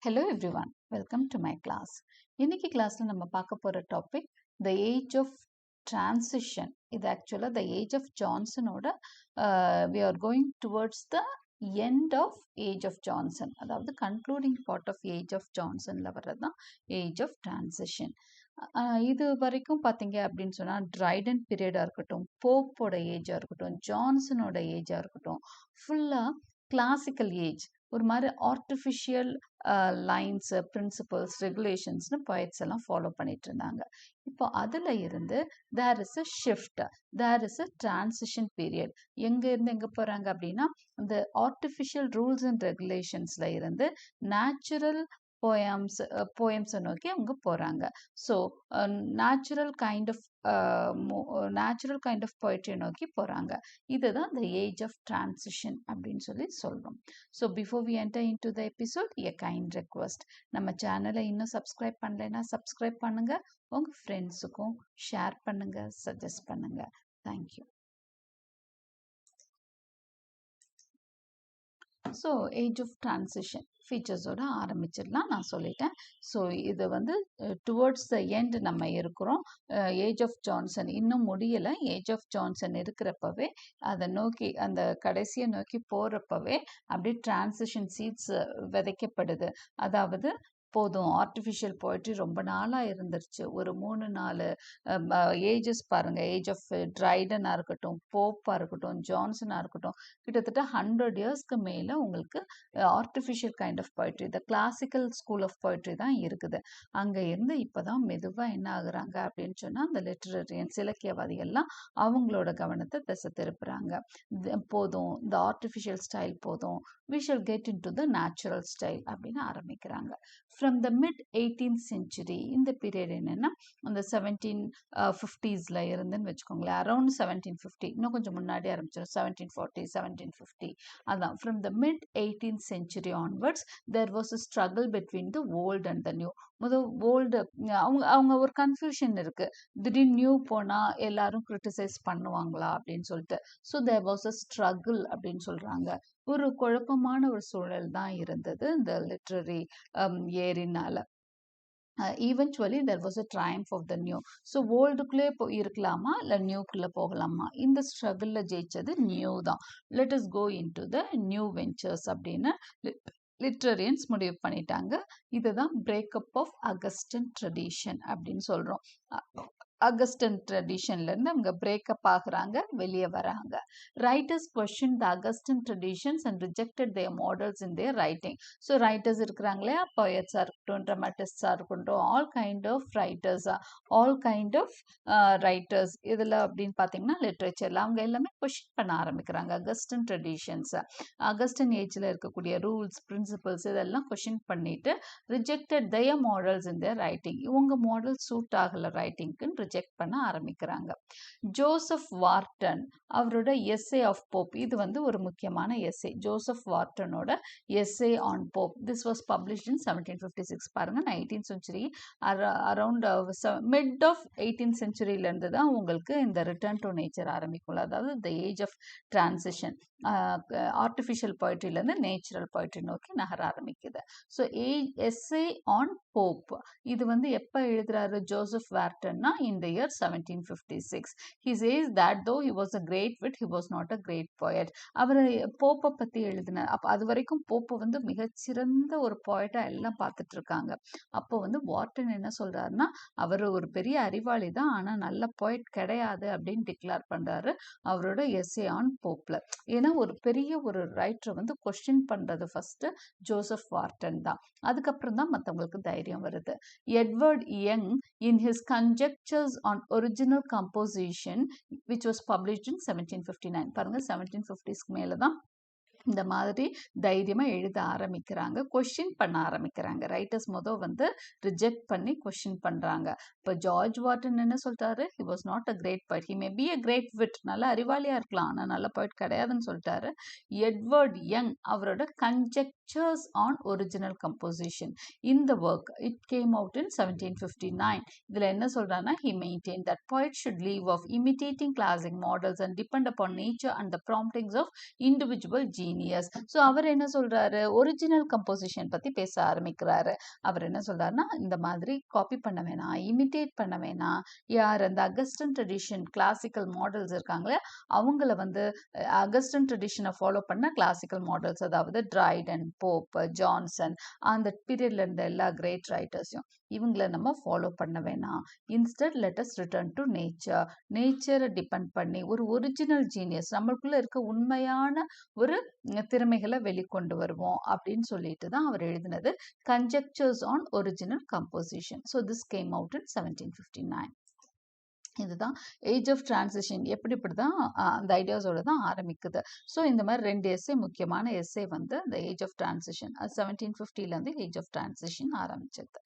Hello everyone, welcome to my class. இன்னைக்கு கிளாஸ்ல நம்ம பார்க்க போற topic the age of transition. இது ஆக்சுவலா the age of Johnson ஓட we are going towards the end of age of Johnson. அதாவது concluding part of age of Johnsonல வர்றதுதான் age of transition. இது வரைக்கும் பார்த்தீங்க அப்படின்னு சொன்னா ட்ரைடன் பீரியடா இருக்கட்டும், போப்போட ஏஜா இருக்கட்டும், ஜான்சனோட ஏஜா இருக்கட்டும், ஃபுல்லா கிளாசிக்கல் ஏஜ், ஒரு மாதிரி ஆர்டிஃபிஷியல் லைன்ஸ், பிரின்சிபல்ஸ், ரெகுலேஷன்ஸ்னு பாய்ட்ஸ் எல்லாம் ஃபாலோ பண்ணிட்டு இருந்தாங்க. இப்போ அதுல இருந்து there is a shift, there is a transition period. எங்க இருந்து எங்க போறாங்க அப்படின்னா, இந்த ஆர்டிஃபிஷியல் ரூல்ஸ் அண்ட் ரெகுலேஷன்ஸ்ல இருந்து நேச்சுரல் போயம்ஸை நோக்கி அவங்க போறாங்க. ஸோ நேச்சுரல் கைண்ட் ஆஃப் போய்ட்ரியை நோக்கி போறாங்க. இதுதான் the ஏஜ் ஆஃப் டிரான்சிஷன் அப்படின்னு சொல்லி சொல்றோம். So before we enter in to the episode, a kind request, நம்ம சேனலை இன்னும் சப்ஸ்கிரைப் பண்ணலைன்னா சப்ஸ்கிரைப் பண்ணுங்க, உங்க ஃப்ரெண்ட்ஸுக்கும் ஷேர் பண்ணுங்க, சஜஸ்ட் பண்ணுங்க. Thank you. So age of transition ஃபீச்சர்ஸோட ஆரம்பிச்சிடலாம். நான் சொல்லிட்டேன். ஸோ இது வந்து டுவர்ட்ஸ் த எண்ட் நம்ம இருக்கிறோம். ஏஜ் ஆஃப் ஜான்சன் இன்னும் முடியலை. ஏஜ் ஆஃப் ஜான்சன் இருக்கிறப்பவே, அதை நோக்கி அந்த கடைசியை நோக்கி போகிறப்பவே அப்படியே டிரான்சிஷன் சீட்ஸ் விதைக்கப்படுது. அதாவது போதும், ஆர்டிஃபிஷியல் போய்ட்ரி ரொம்ப நாளாக இருந்துருச்சு. ஒரு 3-4 ஏஜஸ் பாருங்க. ஏஜ் ஆஃப் ட்ரைடனாக இருக்கட்டும், போப்பாக இருக்கட்டும், ஜான்சனாக இருக்கட்டும், கிட்டத்தட்ட 100 இயர்ஸ்க்கு மேலே உங்களுக்கு artificial kind of poetry, the classical school of poetry தான் இருக்குது. அங்கே இருந்து இப்போ தான் மெதுவாக என்ன ஆகுறாங்க அப்படின்னு சொன்னால், அந்த லிட்டரரியன்ஸ், இலக்கியவாதிகள்லாம் அவங்களோட கவனத்தை திசை திருப்புறாங்க. போதும், இந்த ஆர்டிஃபிஷியல் ஸ்டைல் போதும், we shall get into the natural style அப்படின்னு ஆரம்பிக்கிறாங்க. From the mid 18th century, இந்த பீரியட் என்னன்னா அந்த 1750ஸ்ல இருந்துன்னு வச்சுக்கோங்களேன். அரௌண்ட் 1750, இன்னும் கொஞ்சம் முன்னாடி ஆரம்பிச்சிடும், 1740, 1750. அதான் from the mid 18th century onwards there was a struggle between the old and the new. Old அவங்க ஒரு கன்ஃபியூஷன் இருக்கு. திடீர்னு நியூ போனா எல்லாரும் கிரிட்டிசைஸ் பண்ணுவாங்களா அப்படின்னு சொல்லிட்டு. So there was a struggle அப்படின்னு சொல்றாங்க. ஒரு குழப்பமான ஒரு சூழல் தான் இருந்தது இந்த லிட்ரரி ஏரினால. Eventually there was a triumph of the new. So ஓல்டுக்குள்ளே இருக்கலாமா இல்லை நியூக்குள்ளே போகலாமா? இந்த ஸ்ட்ரகிளில் ஜெயிச்சது நியூ தான். Let us go in to the new ventures அப்படின்னு லிட்ரரியன்ஸ் முடிவு பண்ணிட்டாங்க. இதுதான் பிரேக்கப் ஆஃப் அகஸ்டன் ட்ரெடிஷன் அப்படின்னு சொல்கிறோம். அகஸ்டன் ட்ரெடிஷன்ல இருந்து அவங்க பிரேக்கப் ஆகுறாங்க, வெளியே வராங்க. Writers question the Augustan traditions and rejected their models in their writing. So writers இருக்கிறாங்களே, போயட்ஸாக இருக்கட்டும், ட்ராமாட்டிஸ்டாக இருக்கட்டும், ஆல் கைண்ட் ஆஃப் ரைட்டர்ஸ் இதில் அப்படின்னு பார்த்தீங்கன்னா லிட்ரேச்சரில் அவங்க எல்லாமே கொஸ்டின் பண்ண ஆரம்பிக்கிறாங்க அகஸ்டன் ட்ரெடிஷன்ஸை. அகஸ்டன் ஏஜில் இருக்கக்கூடிய ரூல்ஸ், பிரின்சிபல்ஸ் இதெல்லாம் கொஸ்டின் பண்ணிட்டு rejected their models in their writing. இவங்க மாடல் சூட் ஆகலை ரைட்டிங்க்குன்னு ரிஜெக்ட் பண்ண ஆரம்பிக்கிறாங்க. ஜோசப் வார்டன் அவரோட எஸ்ஸே ஆஃப் போப், இது வந்து ஒரு முக்கியமான எஸ்ஸே. ஜோசப் வார்டனோட essay on Pope, this was published in 1756. பாருங்க, 19th century around mid of 18th centuryல இருந்து தான் உங்களுக்கு இந்த ரிட்டர்ன் டு நேச்சர் ஆரம்பிக்கும்ல. அதாவது the age of transition, artificial போய்ட்ரியிலேருந்து நேச்சுரல் போய்ட்ரி நோக்கி நகர ஆரம்பிக்குது. ஸோ எஸ்ஸே ஆன் போப் இது வந்து எப்போ எழுதுறாரு Joseph வார்டன்னா in the year 1756. He says that though he was a great wit, he was not a great poet. அவர் போப்பை பற்றி எழுதினார். அப்போ அது வரைக்கும் போப்பை வந்து மிகச்சிறந்த ஒரு போய்ட்டா எல்லாம் பார்த்துட்டு இருக்காங்க. அப்போ வந்து வார்டன் என்ன சொல்றாருன்னா, அவர் ஒரு பெரிய அறிவாளி தான், ஆனால் நல்ல போய்ட் கிடையாது அப்படின்னு டிக்ளேர் பண்றாரு அவரோட எஸ்ஸே ஆன் போப்ல. ஏன்னா ஒரு பெரிய ஒரு ரைட்டரை வந்து கொஸ்டின் பண்றது ஃபர்ஸ்ட் ஜோசப் வார்டன் தான். அதுக்கப்புறம் தான் மற்றவங்களுக்கு தைரியம் வருது. Edward young in his conjectures on original composition which was published in 1759. பாருங்க, 1750ஸ்க்கு மேல தான் இந்த மாதிரி தைரியமாக எழுத ஆரம்பிக்கிறாங்க, கொஸ்டின் பண்ண ஆரம்பிக்கிறாங்க. ரைட்டர்ஸ் வந்து ரிஜெக்ட் பண்ணி கொஸ்டின் பண்ணுறாங்க. இப்போ ஜார்ஜ் வார்டன் என்ன சொல்லிட்டாரு, he was not a great poet, he may be a great wit, நல்ல அறிவாளியாக இருக்கலாம், ஆனால் நல்ல போய்ட் கிடையாதுன்னு சொல்லிட்டாரு. எட்வர்ட் யங் அவரோட கன்ஜெக்சர்ஸ் ஆன் ஒரிஜினல் கம்போசிஷன், இந்த work it came out in 1759. இதில் என்ன சொல்கிறாங்கன்னா, he maintain that poet should leave off imitating classic models and depend upon nature and the promptings of individual genius. Genius. So அவர் என்ன சொல்றாரு, original composition பத்தி பேச ஆரம்பிக்கிறாரு. அவர் என்ன சொல்றாருன்னா, இந்த மாதிரி காப்பி பண்ண வேணாம், இமிட்டேட் பண்ண வேணாம். யார் அந்த அகஸ்டன் ட்ரெடிஷன் கிளாசிக்கல் மாடல்ஸ் இருக்காங்களே அவங்கள வந்து அகஸ்டன் ட்ரெடிஷனை ஃபாலோ பண்ண கிளாசிக்கல் மாடல்ஸ், அதாவது ட்ரைடன், போப், ஜான்சன், அந்த பீரியட்ல இருந்த எல்லா கிரேட் ரைட்டர்ஸையும் இவங்கள நம்ம ஃபாலோ பண்ண வேணாம். Instead let us return to nature. நேச்சரை டிபெண்ட் பண்ணி ஒரு ஒரிஜினல் ஜீனியஸ், நம்மளுக்குள்ள இருக்க உண்மையான ஒரு திறமைகளை வெளிக்கொண்டு வருவோம் அப்படின்னு சொல்லிட்டு தான் அவர் எழுதினது conjectures on original composition. So this came out in 1759. இதுதான் ஏஜ் ஆஃப் டிரான்சிஷன். இப்படி தான் அந்த ஐடியாஸோட தான் ஆரம்பிக்குது. ஸோ இந்த மாதிரி 2 எஸ்ஸே, முக்கியமான எஸ்ஸே வந்து இந்த ஏஜ் ஆஃப் டிரான்சிஷன் 1750லேருந்து ஏஜ் ஆஃப் டிரான்சிஷன் ஆரம்பிச்சது.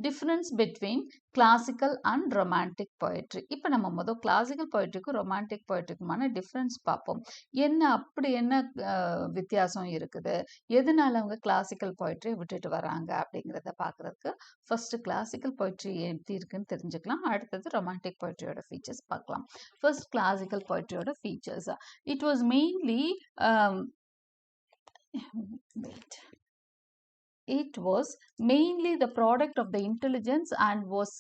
Difference between classical and romantic poetry. இப்போ நம்ம கிளாசிக்கல் போயட்ரிக்கும் ரொமான்டிக் போயட்ரிக்குமான டிஃப்ரென்ஸ் பார்ப்போம். அப்படி என்ன வித்தியாசம் இருக்குது, எதனால அவங்க கிளாசிக்கல் போயட்ரியை விட்டுட்டு வராங்க அப்படிங்கிறத பார்க்குறதுக்கு ஃபர்ஸ்ட் கிளாசிக்கல் போயட்ரி எப்படி இருக்குன்னு தெரிஞ்சுக்கலாம். அடுத்தது ரொமான்டிக் போயட்ரியோட features பார்க்கலாம். First, classical poetry ஓட features. It was mainly the product of the intelligence and was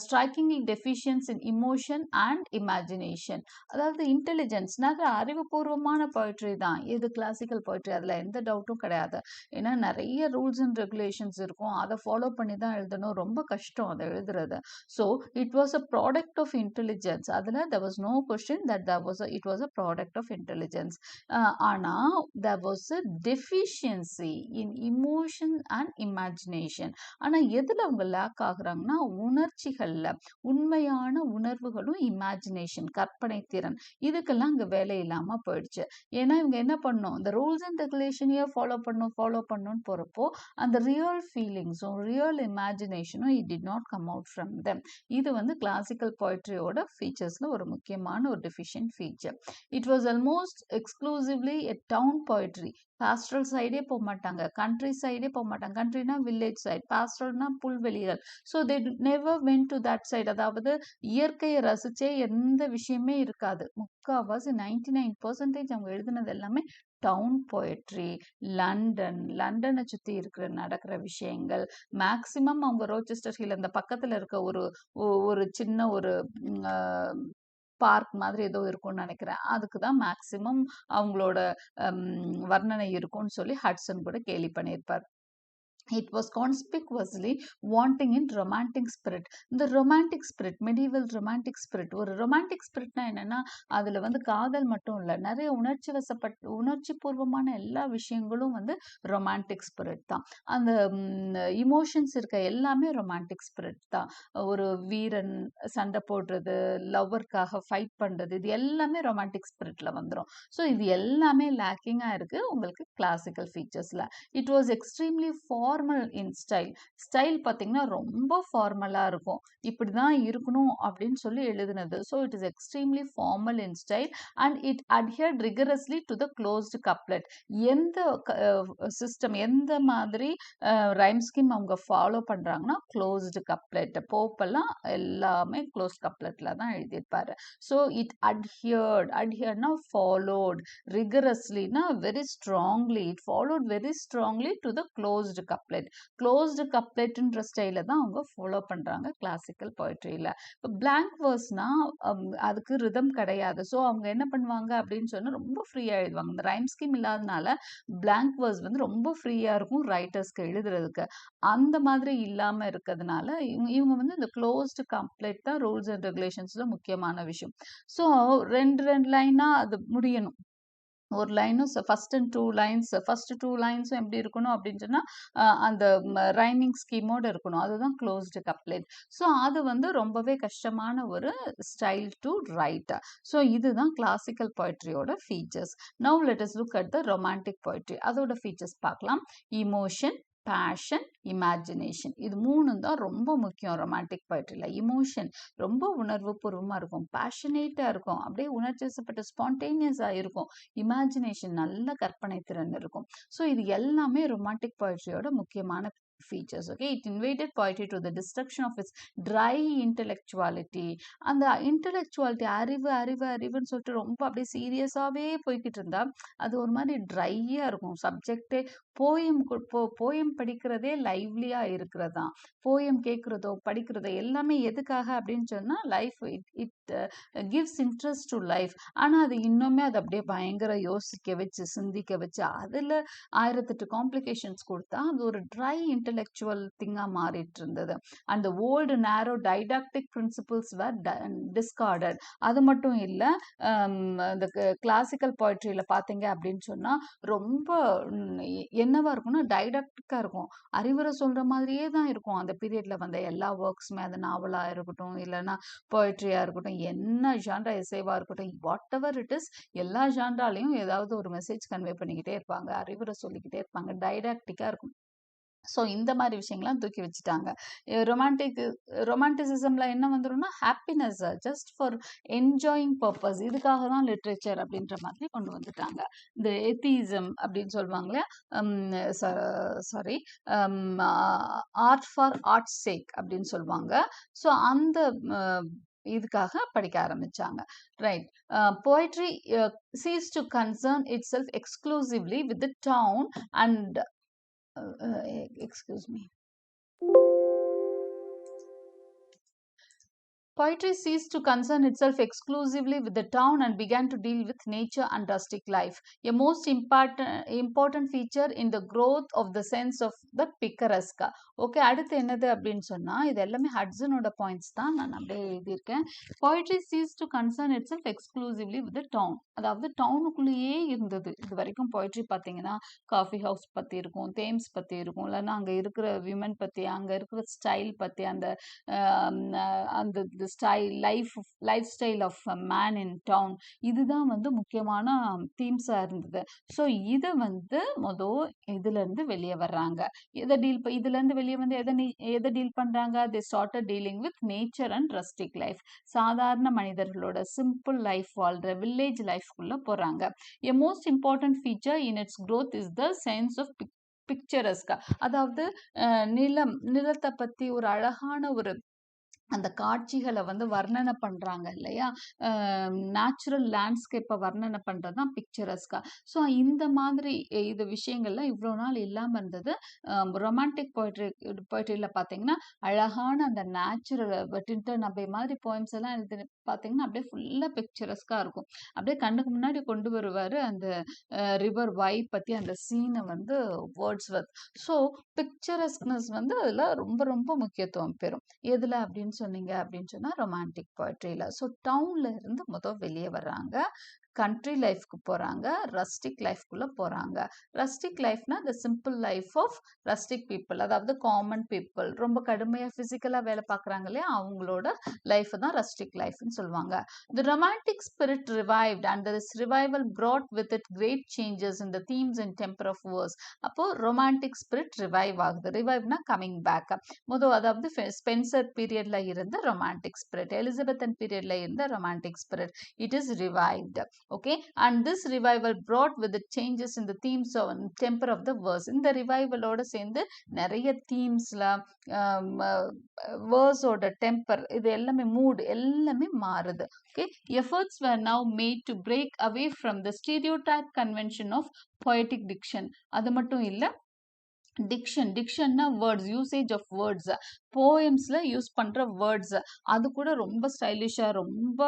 strikingly deficient in emotion and imagination. அதாவது இன்டெலிஜென்ஸ், நிறைய அறிவுபூர்வமான போய்ட்ரி தான் இது கிளாசிக்கல் போய்ட்ரி. அதில் எந்த டவுட்டும் கிடையாது. ஏன்னா நிறைய ரூல்ஸ் அண்ட் ரெகுலேஷன்ஸ் இருக்கும், அதை ஃபாலோ பண்ணி தான் எழுதணும், ரொம்ப கஷ்டம் அதை எழுதுறது. So it was a product of intelligence. அதில் there was no question that it was a product of intelligence. ஆனால் there was a deficiency in emotion and imagination. ஆனால் எதில் அவங்க லேக் ஆகுறாங்கன்னா உணர்ச்சிகளில், உண்மையான உணர்வுகளும் இமேஜினேஷன், கற்பனை திறன், இதுக்கெல்லாம் அங்கே வேலை இல்லாமல் போயிடுச்சு. ஏன்னா இவங்க என்ன பண்ணணும், இந்த ரூல்ஸ் அண்ட் ரெகுலேஷனையே ஃபாலோ பண்ணணும்னு போகிறப்போ அந்த ரியல் ஃபீலிங்ஸும் ரியல் இமேஜினேஷனும் it did not come out from them. இது வந்து கிளாசிக்கல் போய்ட்ரியோட ஃபீச்சர்ஸில் ஒரு முக்கியமான ஒரு deficient feature. It was almost exclusively a town poetry. Pastoral சைடே போக மாட்டாங்க, கண்ட்ரி சைடே போக மாட்டாங்க. கண்ட்ரினா வில்லேஜ் சைட், பாஸ்டரல்னா புல்வெளிகள். So they never went to that side. அதாவது இயற்கையை ரசிச்சே எந்த விஷயமே இருக்காது. முக்கால்வாசி 99% அவங்க எழுதுனது எல்லாமே டவுன் போயட்ரி. லண்டனை சுற்றி நடக்கிற விஷயங்கள், மேக்சிமம் அவங்க ரோச்செஸ்டர் ஹில் அந்த பக்கத்தில் இருக்க ஒரு சின்ன ஒரு பார்க் மாதிரி ஏதோ இருக்கும்னு நினைக்கிறேன், அதுக்கு தான் மேக்சிமம் அவங்களோட வர்ணனை இருக்கும்னு சொல்லி ஹட்சன் கூட கேலி பண்ணியிருப்பார். It was conspicuously wanting in romantic spirit. இந்த romantic spirit, medieval romantic spirit. ஒரு ரொமான்டிக் ஸ்பிரிட்னா என்னன்னா, அதுல வந்து காதல் மட்டும் இல்லை, நிறைய உணர்ச்சி பூர்வமான எல்லா விஷயங்களும் வந்து ரொமான்டிக் ஸ்பிரிட் தான். அந்த இமோஷன்ஸ் இருக்க எல்லாமே ரொமான்டிக் ஸ்பிரிட் தான். ஒரு வீரன் சண்டை போடுறது, லவ்வருக்காக ஃபைட் பண்றது, இது எல்லாமே ரொமான்டிக் ஸ்பிரிட்ல வந்துடும். ஸோ இது எல்லாமே லேக்கிங்கா இருக்கு உங்களுக்கு கிளாசிக்கல் ஃபீச்சர்ஸ்ல. It was extremely formal in style பார்த்தீங்கன்னா ரொம்ப ஃபார்மலாக இருக்கும், இப்படி தான் இருக்கணும் அப்படின்னு சொல்லி எழுதுனது. So it is extremely formal in style and it adhered rigorously to the closed couplet. எந்த சிஸ்டம், எந்த மாதிரி ரைம் ஸ்கீம் அவங்க ஃபாலோ பண்ணுறாங்கன்னா க்ளோஸ்டு கப்லெட். போப்பெல்லாம் எல்லாமே க்ளோஸ் கப்லெட்டில் தான் எழுதியிருப்பாரு. ஸோ இட் அட்ஹியர்ட்னா ஃபாலோட், ரிகரஸ்லினா very strongly, it followed very strongly to the closed couplet. Closed கப்லெட்ன்ற ஸ்டைல தான் அவங்க ஃபாலோ பண்றாங்க கிளாசிக்கல் போய்ட்ரியில. இப்போ பிளாங்க் வேர்ஸ்னா அதுக்கு ரிதம் கிடையாது. ஸோ அவங்க என்ன பண்ணுவாங்க அப்படின்னு சொன்னா ரொம்ப ஃப்ரீயா எழுதுவாங்க. இந்த ரைம் ஸ்கீம் இல்லாதனால பிளாங்க் வேர்ஸ் வந்து ரொம்ப ஃப்ரீயா இருக்கும் ரைட்டர்ஸ்க்கு எழுதுறதுக்கு. அந்த மாதிரி இல்லாம இருக்கிறதுனால இவங்க வந்து இந்த க்ளோஸ்டு கப்லெட் தான் ரூல்ஸ் அண்ட் ரெகுலேஷன்ஸ்ல முக்கியமான விஷயம். ஸோ ரெண்டு லைனா அது முடியணும். ஒரு லைனும் ஃபர்ஸ்ட் டூ லைன்ஸும் எப்படி இருக்கணும் அப்படின்னு சொன்னா அந்த ரைமிங் ஸ்கீமோட இருக்கணும். அதுதான் க்ளோஸ்டு கப்லெட். ஸோ அது வந்து ரொம்பவே கஷ்டமான ஒரு ஸ்டைல் டு ரைட். ஸோ இதுதான் கிளாசிக்கல் போய்ட்ரியோட features. Now let us look at the romantic poetry. அதோட ஃபீச்சர்ஸ் பார்க்கலாம். இமோஷன், பேஷன், இமேஜினேஷன், இது மூணும் தான் ரொம்ப முக்கியம் ரொமான்டிக் போய்ட்ரியில். இமோஷன் ரொம்ப உணர்வு பூர்வமாக இருக்கும், பேஷனேட்டாக இருக்கும், அப்படியே உணர்ச்சிசப்பட்ட ஸ்பான்டேனியஸாக இருக்கும். இமேஜினேஷன் நல்ல கற்பனை திறன் இருக்கும். ஸோ இது எல்லாமே ரொமான்டிக் போய்ட்ரியோட முக்கியமான features. Okay, it invaded poetry to the destruction of its dry intellectuality. அந்த இன்டெலெக்சுவாலிட்டி அறிவு அறிவு அறிவுன்னு சொல்லிட்டு ரொம்ப அப்படியே சீரியஸாவே போய்கிட்டு இருந்தா அது ஒரு மாதிரி ட்ரையா இருக்கும் சப்ஜெக்டே. போயம் படிக்கிறதே லைவ்லியா இருக்கிறதா, போயம் கேட்கிறதோ படிக்கிறதோ எல்லாமே எதுக்காக அப்படின்னு சொன்னா life it gives interest to life. ஆனா அது இன்னுமே அதை அப்படியே பயங்கர யோசிக்க வச்சு சிந்திக்க வச்சு அதுல 1008 காம்ப்ளிகேஷன்ஸ் கொடுத்தா அது ஒரு ட்ரை இன்டெலெக்சுவல் திங்கா மாறிட்டு இருந்தது. அண்ட் ஓல்டு நேரோ டைடாக்டிக் பிரின்சிபிள்ஸ் வேர் டிஸ்கார்டட். அது மட்டும் இல்ல, இந்த கிளாசிக்கல் போய்ட்ரியில பாத்தீங்க அப்படின்னு சொன்னா ரொம்ப என்னவா இருக்கும்னா டைடாக்டிக்கா இருக்கும், அறிவுரை சொல்ற மாதிரியே தான் இருக்கும். அந்த பீரியட்ல வந்த எல்லா ஒர்க்ஸுமே, அது நாவலா இருக்கட்டும் இல்லைன்னா போய்ட்ரியா இருக்கட்டும், என்ன ஜான்ரா எஸ்ஸேவா இருக்கட்டும், வாட் எவர் இட் இஸ், எல்லா ஜான்ராலையும் ஏதாவது ஒரு மெசேஜ் கன்வே பண்ணிக்கிட்டே இருப்பாங்க, அறிவுரை சொல்லிக்கிட்டே இருப்பாங்க, டைடாக்டிக்கா இருக்கும். ஸோ இந்த மாதிரி விஷயங்கள்லாம் தூக்கி வச்சுட்டாங்க. ரொமான்டிசிசம்ல என்ன வந்துடும்னா happiness just for enjoying purpose, இதுக்காக தான் லிட்ரேச்சர் அப்படின்ற மாதிரி கொண்டு வந்துட்டாங்க. இந்த எத்திசம் அப்படின்னு சொல்லுவாங்களே, சாரி, ஆர்ட் ஃபார் ஆர்ட் சேக் அப்படின்னு சொல்லுவாங்க. ஸோ அந்த இதுக்காக படிக்க ஆரம்பிச்சாங்க. Right. Poetry ceased to concern itself exclusively with the town and excuse me. Poetry ceased to concern itself exclusively with the town and began to deal with nature and rustic life, a most important feature in the growth of the sense of the picaresque. Okay, அடுத்து என்னது அப்படின்னு சொன்னா இது எல்லாமே ஹட்சனோட points தான் நான் அப்படியே எழுதியிருக்கேன். Poetry ceased to concern itself exclusively with the town, அதாவது டவுனுக்குள்ளேயே இருந்தது. இது வரைக்கும் போய்ட்ரி பார்த்தீங்கன்னா காஃபி ஹவுஸ் பற்றி இருக்கும், தேம்ஸ் பற்றி இருக்கும், இல்லைன்னா அங்கே இருக்கிற விமன் பற்றி, அங்கே இருக்கிற ஸ்டைல் பற்றி, அந்த அந்த style lifestyle of man in town, இதுதான் வந்து முக்கியமான தீம்ஸாக இருந்தது. ஸோ இதை வந்து இதுலேருந்து வெளியே வர்றாங்க. இதுலேருந்து வெளியே வந்து எதை டீல் பண்ணுறாங்க? They started dealing with nature and rustic life, சாதாரண மனிதர்களோட சிம்பிள் லைஃப் வாழ்ற வில்லேஜ் லைஃப்குள்ளே போகிறாங்க. A most important feature in its growth is the sense of பிக்சரஸ்கா, அதாவது நிலத்தை பற்றி ஒரு அழகான ஒரு அந்த காட்சிகளை வந்து வர்ணனை பண்றாங்க இல்லையா, நேச்சுரல் லேண்ட்ஸ்கேப்பை வர்ணனை பண்றது தான் பிக்சரஸ்கா. ஸோ இந்த மாதிரி இது விஷயங்கள்லாம் இவ்வளோ நாள் இல்லாமல் இருந்தது. ரொமான்டிக் போய்ட்ரியில் பார்த்தீங்கன்னா அழகான அந்த நேச்சுரல் டின்டன் அப்படி மாதிரி போயம்ஸ் எல்லாம் எழுதி பார்த்தீங்கன்னா அப்படியே ஃபுல்லாக பிக்சரஸ்காக இருக்கும். அப்படியே கண்ணுக்கு முன்னாடி கொண்டு வருவார் அந்த ரிவர் வை பற்றி அந்த சீனை வந்து வேர்ட்ஸ்வர்த். ஸோ பிக்சரஸ்க்னஸ் வந்து அதில் ரொம்ப ரொம்ப முக்கியத்துவம் பெறும். எதில் அப்படின்னு சொன்னீங்க அப்படின்னு சொன்னா ரொமான்டிக் போய்ட்ரியில. ஸோ டவுன்ல இருந்து வெளியே வர்றாங்க, கண்ட்ரி லைஃப்க்கு போறாங்க, ரஸ்டிக் லைஃப்குள்ள போறாங்க. ரஸ்டிக் லைஃப்னா the simple life of rustic people, அதாவது காமன் பீப்புள், ரொம்ப கடுமையா பிசிக்கலா வேலை பார்க்குறாங்க இல்லையா, அவங்களோட லைஃப் தான் ரஸ்டிக் லைஃப்னு சொல்லுவாங்க. The romantic spirit revived and this revival brought with it great changes in the themes and temper of verse. அப்போ ரொமான்டிக் ஸ்பிரிட் ரிவைவ் ஆகுது. ரிவைவ்னா கமிங் பேக். அதாவது ஸ்பென்சர் பீரியட்ல இருந்த ரொமான்டிக் ஸ்பிரிட், எலிசபெத்தன் பீரியட்ல இருந்த romantic spirit, it is revived. Okay, and this revival brought with it changes in the themes of temper of the verse. இந்த ரிவைவலோட சேர்ந்து நிறைய தீம்ஸ்ல வேர்ஸோட டெம்பர், இது எல்லாமே மூட் எல்லாமே மாறுது. Okay, efforts were now made to break away from the stereotype convention of poetic diction. அது மட்டும் இல்ல, டிக்ஷன்னா வேர்ட்ஸ், யூசேஜ் ஆஃப் வேர்ட்ஸ், போயம்ஸ்ல யூஸ் பண்ற வேர்ட்ஸ், அது கூட ரொம்ப ஸ்டைலிஷா ரொம்ப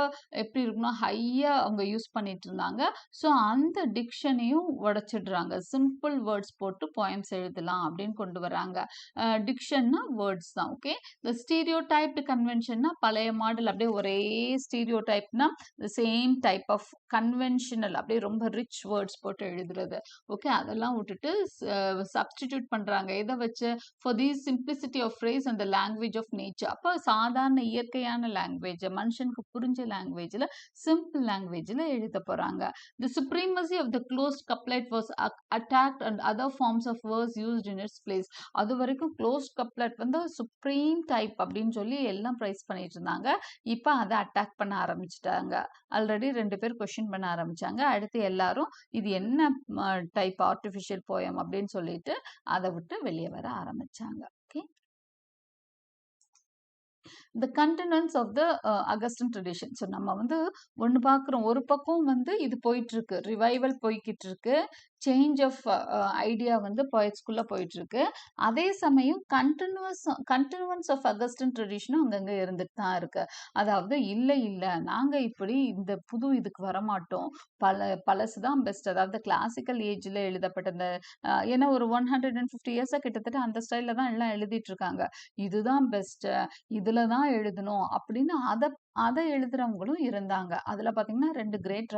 எப்படி இருக்குன்னா ஹையா அவங்க யூஸ் பண்ணிட்டு இருந்தாங்க. ஸோ அந்த டிக்ஷனையும் உடைச்சிடுறாங்க, சிம்பிள் வேர்ட்ஸ் போட்டு போயம்ஸ் எழுதலாம் அப்படின்னு கொண்டு வராங்க. டிக்ஷன்னா வேர்ட்ஸ் தான். ஓகே, இந்த ஸ்டீரியோ டைப்டு கன்வென்ஷன்னா பழைய மாடல், அப்படியே ஒரே ஸ்டீரியோ டைப்னா சேம் டைப் ஆஃப் கன்வென்ஷனல், அப்படியே ரொம்ப ரிச் வேர்ட்ஸ் போட்டு எழுதுறது. ஓகே, அதெல்லாம் விட்டுட்டு சப்ஸ்டிடியூட் பண்றாங்க. எதை வச்சு? For the simplicity of phrase and the language of nature. அப்போ சாதாரண இயற்கையான லாங்குவேஜ், மனுஷனுக்கு புரிஞ்ச லாங்குவேஜ்ல, சிம்பிள் லாங்குவேஜ்ல எழுத போறாங்க. The supremacy of the closed couplet was attacked and other forms of verse used in its place. அது வரைக்கும் க்ளோஸ்ட் கப்லெட் வந்து சுப்ரீம் டைப் அப்படின்னு சொல்லி எல்லாம் ப்ரைஸ் பண்ணிட்டு இருந்தாங்க. இப்போ அதை அட்டாக் பண்ண ஆரம்பிச்சிட்டாங்க. ஆல்ரெடி 2 பேர் கொஸ்டின் பண்ண ஆரம்பிச்சாங்க. அடுத்து எல்லாரும் இது என்ன டைப் ஆர்டிஃபிஷியல் போயம் அப்படின்னு சொல்லிட்டு அதை விட்டு வெளியே வர ஆரம்பிச்சாங்க. Okay, the continuance of the Augustan tradition. So நம்ம வந்து ஒன்று பார்க்குறோம், ஒரு பக்கம் வந்து இது போயிட்டு இருக்கு, ரிவைவல் போய்கிட்டு இருக்கு, சேஞ்ச் ஆஃப் ஐடியா வந்து போய்ட்ஸ்குள்ளே போயிட்டு இருக்கு. அதே சமயம் கண்டினியூவன்ஸ் ஆஃப் அகஸ்டன் ட்ரெடிஷனும் அங்கங்கே இருந்துட்டு தான் இருக்கு. அதாவது இல்லை நாங்கள் இப்படி இந்த புது இதுக்கு வரமாட்டோம், பழசு தான் பெஸ்ட். அதாவது கிளாசிக்கல் ஏஜில் எழுதப்பட்ட இந்த ஏன்னா ஒரு 150 இயர்ஸாக கிட்டத்தட்ட அந்த ஸ்டைலில் தான் எல்லாம் எழுதிட்டு இருக்காங்க. இதுதான் பெஸ்ட், இதுல தான் எழுதணும் அப்படின்னு அதை எழுதுறவங்களும் இருந்தாங்க. அதுல பாத்தீங்கன்னா 2 கிரேட்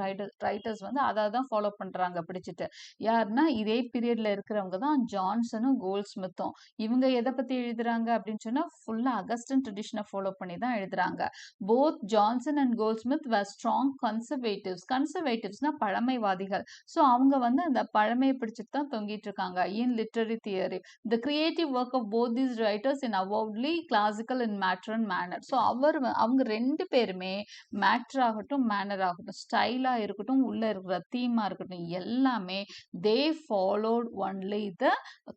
ரைட்டர்ஸ் வந்து அதை தான் ஃபாலோ பண்றாங்க பிடிச்சிட்டு. யாருன்னா இதே பீரியட்ல இருக்கிறவங்க தான் ஜான்சனும் கோல்ட்ஸ்மித்தும். இவங்க எதை பத்தி எழுதுறாங்க அப்படின்னு சொன்னா ஃபுல்லா அகஸ்டன் ட்ரெடிஷனை ஃபாலோ பண்ணி தான் எழுதுறாங்க. Both Johnson and Goldsmith were strong கன்சர்வேட்டிவ்ஸ்னா பழமைவாதிகள். ஸோ அவங்க வந்து அந்த பழமையை பிடிச்சிட்டு தான் தொங்கிட்டு இருக்காங்க. In literary theory the creative work of both these writers in avowedly classical in matter and manner. So அவங்க 2 பேருமே மேட்டர் ஆகட்டும், மேனர் ஆகட்டும், ஸ்டைலா இருக்கட்டும், உள்ள இருக்கிற தீமா இருக்கட்டும், எல்லாமே they followed only the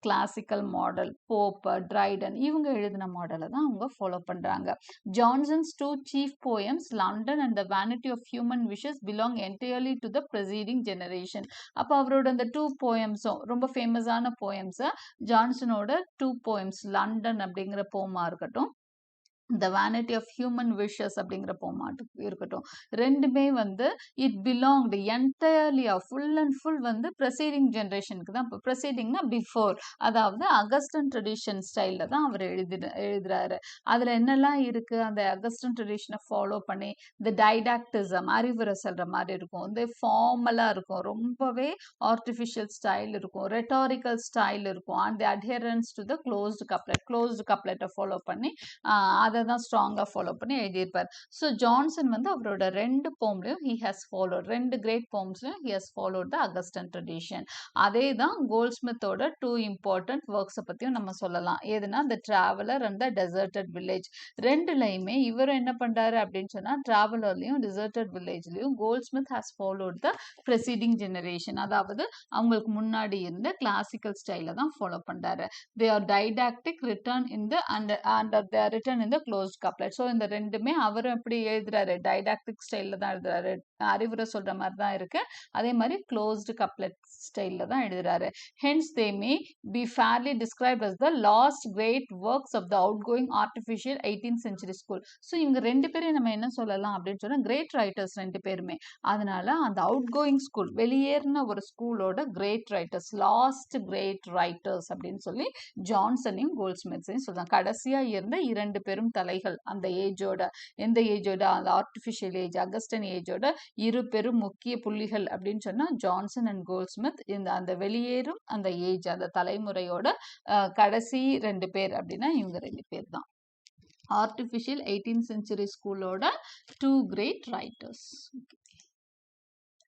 classical model. Pope, Dryden இவங்க எழுதின மாடலை தான் அவங்க ஃபாலோ பண்றாங்க. Johnson's 2 chief poems, London and the Vanity of Human Wishes, belong entirely to the preceding generation. அப்போ அவரோட அந்த 2 போயம்ஸும் ரொம்ப ஃபேமஸான போயம்ஸ், ஜான்சனோட 2 போயம்ஸ், லண்டன் அப்படிங்கிற போமா இருக்கட்டும், The Vanity of Human Wishes அப்படிங்கிற போமாட்டு இருக்கட்டும், ரெண்டுமே வந்து it belonged entirely full and full வந்து ப்ரெசீடிங் ஜென்ரேஷனுக்கு தான். இப்போ ப்ரெசீடிங்னா பிஃபோர், அதாவது அகஸ்டன் ட்ரெடிஷன் ஸ்டைலில் தான் அவர் எழுதுறாரு. அதில் என்னெல்லாம் இருக்குது, அந்த அகஸ்டன் ட்ரெடிஷனை ஃபாலோ பண்ணி இந்த டைடாக்டிசம், அறிவுரை சொல்கிற மாதிரி இருக்கும், இந்த ஃபார்மலாக இருக்கும், ரொம்பவே ஆர்டிஃபிஷியல் ஸ்டைல் இருக்கும், ரெட்டாரிக்கல் ஸ்டைல் இருக்கும், and the adherence to the closed கப்லெட்டை ஃபாலோ பண்ணி அதை தான் ஸ்ட்ராங்கா ஃபாலோ பண்ணி எழுதியிருப்பார். ஸோ ஜான்சன் வந்து அவரோட 2 போம்லையும் ஹி ஹாஸ் ஃபாலோட், 2 கிரேட் போம்ஸ்லையும் he has followed the Augustan tradition. அதே தான் கோல்ட்ஸ்மித்தோட 2 இம்பார்ட்டன்ட் ஒர்க்ஸை பற்றியும் நம்ம சொல்லலாம். எதுனா the traveller and the deserted village. 2லையுமே இவர் என்ன பண்றாரு அப்படின்னு சொன்னா, டிராவலர்லையும் டெசர்டட் வில்லேஜ்லையும் Goldsmith has followed the preceding generation, அதாவது அவங்களுக்கு முன்னாடி இருந்த கிளாசிக்கல் ஸ்டைல தான் ஃபாலோ பண்றாரு. They are didactic return in the under they are return in the closed couplet. So இந்த ரெண்டுமே அவரும் எப்படி எழுதுறாரு, டைடாக்டிக் ஸ்டைலில் தான் எழுதுறாரு, அறிவுரை சொல்ற மாதிரி தான் இருக்கு, அதே மாதிரி க்ளோஸ்டு கப்லெட் ஸ்டைலில் தான் எழுதுறாரு. Hence they may be fairly described as the last great works of the outgoing artificial 18th century school. ஸோ இவங்க 2 பேரையும் நம்ம என்ன சொல்லலாம் அப்படின்னு சொன்னா, கிரேட் ரைட்டர்ஸ் 2 பேருமே. அதனால அந்த அவுட் கோயிங் ஸ்கூல், வெளியேறின ஒரு ஸ்கூலோட great writers, last great writers அப்படின்னு சொல்லி ஜான்சனையும் கோல்ட்ஸ்மித்ஸையும் சொல்லலாம். கடைசியா இருந்த 2 பெரும் தலைகள் அந்த ஏஜோட, எந்த ஏஜோட, அந்த ஆர்டிஃபிஷியல் ஏஜ், அகஸ்டன் ஏஜோட 2 பெரும் முக்கிய புள்ளிகள் அப்படின்னு சொன்னா ஜான்சன் அண்ட் கோல்ட்ஸ்மித். இந்த அந்த வெளியேறும் அந்த ஏஜ், அந்த தலைமுறையோட கடைசி 2 பேர் அப்படின்னா இவங்க 2 பேர் தான். ஆர்டிஃபிஷியல் 18th century ஸ்கூலோட 2 great writers.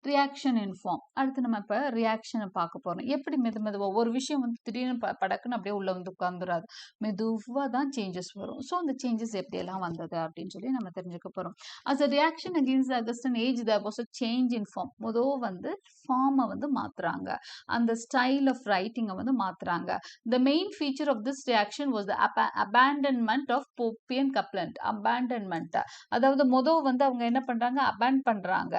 Reaction in form. அடுத்து நம்ம இப்போ ரியாக்ஷனை பார்க்க போகிறோம். எப்படி மெதுவாக ஒரு விஷயம் வந்து திடீர்னு படக்குன்னு அப்படியே உள்ள வந்து உட்காந்துராது, மெதுவாக தான் சேஞ்சஸ் வரும். ஸோ அந்த சேஞ்சஸ் எப்படியெல்லாம் வந்தது அப்படின்னு சொல்லி நம்ம தெரிஞ்சுக்க போகிறோம். As a reaction against Augustan age there was a change in form. வந்து ஃபார்மை வந்து மாற்றுறாங்க, அந்த ஸ்டைல் ஆஃப் ரைட்டிங்கை வந்து மாற்றுறாங்க. The main feature of this reaction was the abandonment of Popian couplet. Abandonment அதாவது வந்து அவங்க என்ன பண்ணுறாங்க, அபேண்ட் பண்ணுறாங்க,